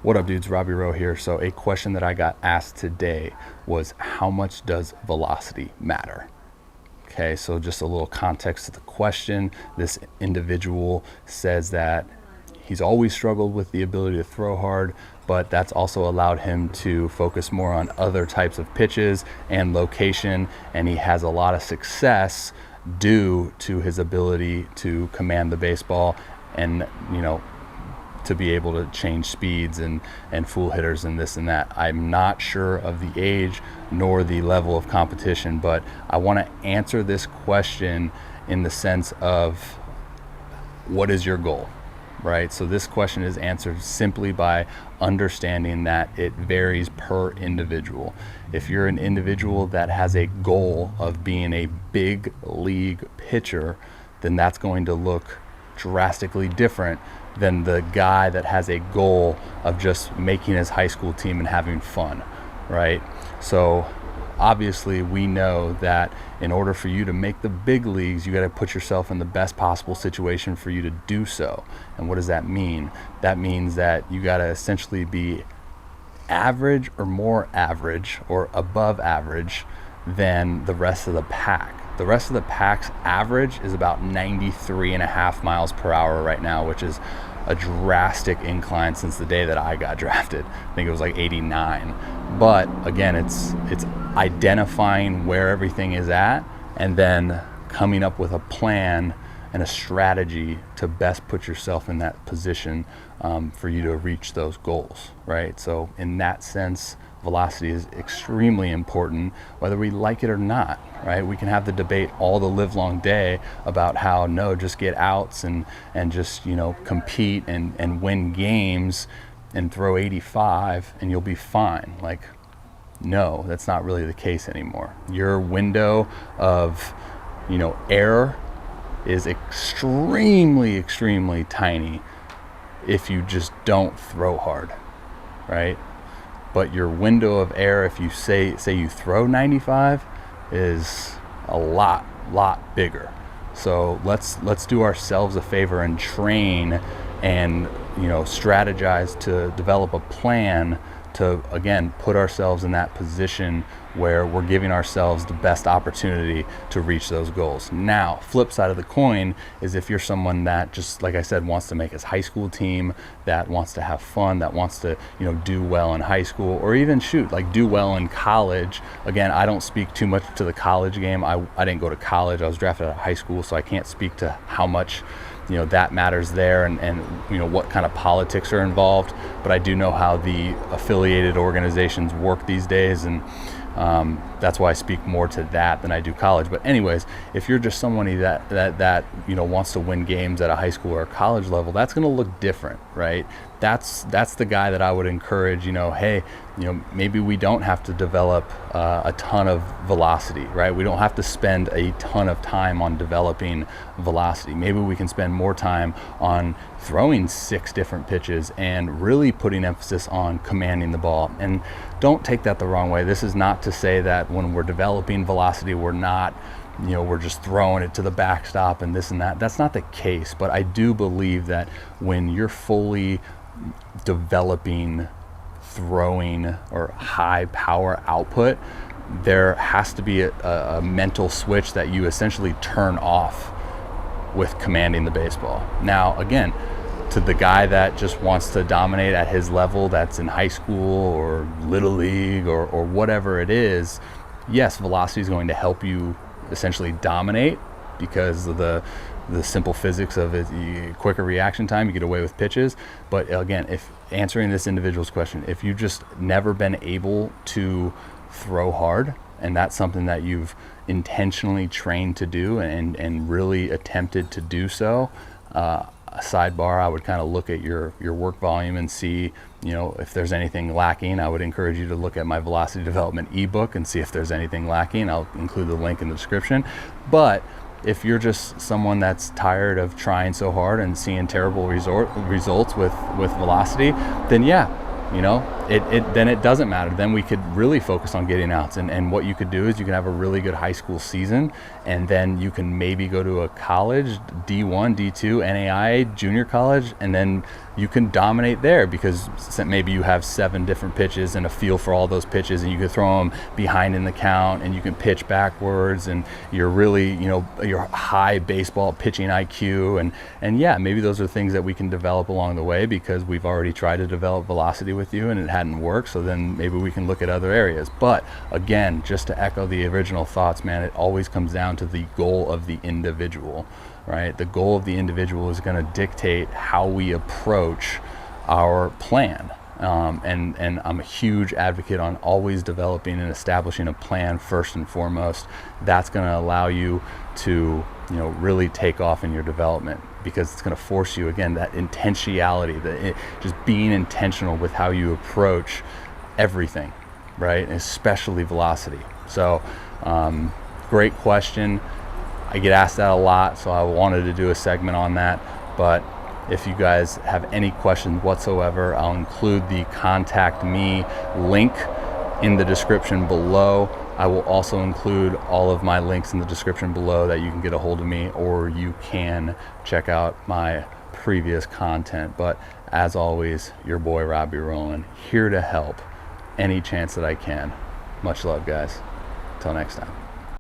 What up, dudes? Robbie Rowe here. So a question that I got asked today was, how much does velocity matter? Okay, so just a little context to the question. This individual says that he's always struggled with the ability to throw hard, but that's also allowed him to focus more on other types of pitches and location, and he has a lot of success due to his ability to command the baseball and, to be able to change speeds and fool hitters and this and that. I'm not sure of the age nor the level of competition, but I want to answer this question in the sense of, what is your goal, right? So this question is answered simply by understanding that it varies per individual. If you're an individual that has a goal of being a big league pitcher, then that's going to look drastically different than the guy that has a goal of just making his high school team and having fun, right? So obviously we know that in order for you to make the big leagues, you got to put yourself in the best possible situation for you to do so. And what does that mean? That means that you got to essentially be average or more average or above average than the rest of the pack. The rest of the pack's average is about 93.5 miles per hour right now, which is a drastic incline since the day that I got drafted. I think it was like 89. But again, it's identifying where everything is at and then coming up with a plan and a strategy to best put yourself in that position for you to reach those goals, right? So in that sense, velocity is extremely important, whether we like it or not, right? We can have the debate all the live long day about how, no, just get outs and just, compete and win games and throw 85 and you'll be fine. Like, no, that's not really the case anymore. Your window of, error is extremely, extremely tiny if you just don't throw hard, right? But your window of error, if you say you throw 95, is a lot bigger. So let's do ourselves a favor and train and strategize to develop a plan to, again, put ourselves in that position where we're giving ourselves the best opportunity to reach those goals. Now, flip side of the coin is if you're someone that, just like I said, wants to make his high school team, that wants to have fun, that wants to, do well in high school, or even do well in college. Again, I don't speak too much to the college game. I didn't go to college. I was drafted out of high school, so I can't speak to how much that matters there and what kind of politics are involved. But I do know how the affiliated organizations work these days, and that's why I speak more to that than I do college. But anyways, if you're just somebody that wants to win games at a high school or a college level, that's going to look different, right? That's the guy that I would encourage, hey, maybe we don't have to develop a ton of velocity, right? We don't have to spend a ton of time on developing velocity. Maybe we can spend more time on throwing 6 different pitches and really putting emphasis on commanding the ball. And don't take that the wrong way. This is not to say that when we're developing velocity, we're not, we're just throwing it to the backstop and this and that. That's not the case. But I do believe that when you're fully developing throwing or high power output, there has to be a mental switch that you essentially turn off with commanding the baseball. Now, again, to the guy that just wants to dominate at his level, that's in high school or little league or whatever it is, yes, velocity is going to help you essentially dominate because of the simple physics of it, quicker reaction time, you get away with pitches. But again, if answering this individual's question, if you've just never been able to throw hard, and that's something that you've intentionally trained to do and really attempted to do so, sidebar, I would kind of look at your work volume and see, if there's anything lacking. I would encourage you to look at my velocity development ebook and see if there's anything lacking. I'll include the link in the description. But if you're just someone that's tired of trying so hard and seeing terrible results with velocity, then yeah, then it doesn't matter. Then we could really focus on getting outs. And what you could do is you can have a really good high school season, and then you can maybe go to a college, D1, D2, NAIA, junior college, and then you can dominate there because maybe you have 7 different pitches and a feel for all those pitches, and you can throw them behind in the count, and you can pitch backwards, and you're really, you're high baseball pitching IQ, and yeah, maybe those are things that we can develop along the way because we've already tried to develop velocity with you and it hadn't worked. So then maybe we can look at other areas. But again, just to echo the original thoughts, man, it always comes down to the goal of the individual. Right? The goal of the individual is going to dictate how we approach our plan. And I'm a huge advocate on always developing and establishing a plan first and foremost. That's going to allow you to, really take off in your development because it's going to force you, again, that intentionality, just being intentional with how you approach everything, right? Especially velocity. So, great question. I get asked that a lot, so I wanted to do a segment on that. But if you guys have any questions whatsoever, I'll include the contact me link in the description below. I will also include all of my links in the description below that you can get a hold of me, or you can check out my previous content. But as always, your boy Robbie Rowland, here to help any chance that I can. Much love, guys. Till next time.